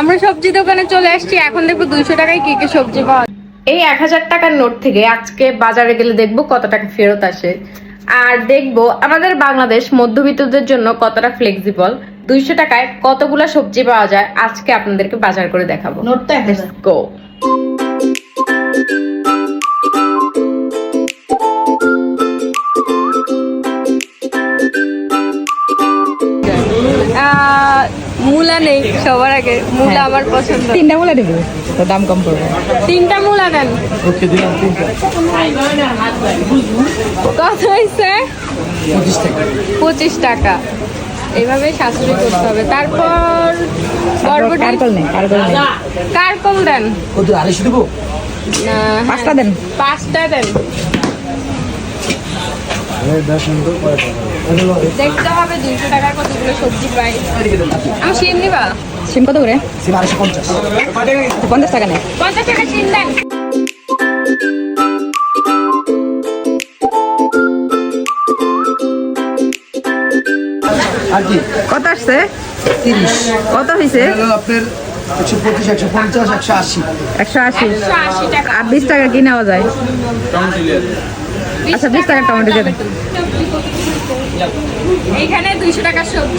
আমরা সবজি দোকানে চলে আসছি, এখন দেখবো 200 টাকায় কি কি সবজি পাওয়া যায়। এই 1000 টাকার নোট থেকে আজকে বাজারে গেলে দেখবো কত টাকা ফেরত আসে, আর দেখবো আমাদের বাংলাদেশ মধ্যবিত্তদের জন্য কতটা ফ্লেক্সিবল। 200 টাকায় কতগুলা সবজি পাওয়া যায় আজকে আপনাদেরকে বাজার করে দেখাবো। নোটটা গো। মূলা নেই, সবার আগে মূলা আমার পছন্দ। 3টা মূলা দেবো, তো দাম কম পড়বে। 3টা মূলা দেন। ওকে দিলাম 3টা। কত হয়েছে? 25 টাকা। 25 টাকা। এইভাবে শাশুড়ি করতে হবে। তারপর বরবটি। কারকল নেই, কারকল দেন। কত 250 দেবো? না, 5টা দেন। 5টা দেন। দেখতে হবে 200 টাকার কতগুলো সবজি পাই। আমি শিম নিবা? সিম কত করে? সিম 250। 50 টাকা নেই। 50 টাকা শিম দেন। আর কি? কত আসছে? 30। কত হয়েছে? হলো আপনার 125, 150, 180। 180। 180 টাকা। আর 20 টাকা কি নেওয়া যায়? আচ্ছা, 20 টাকা টমেটো দেন। এইখানে 200 টাকার সবজি।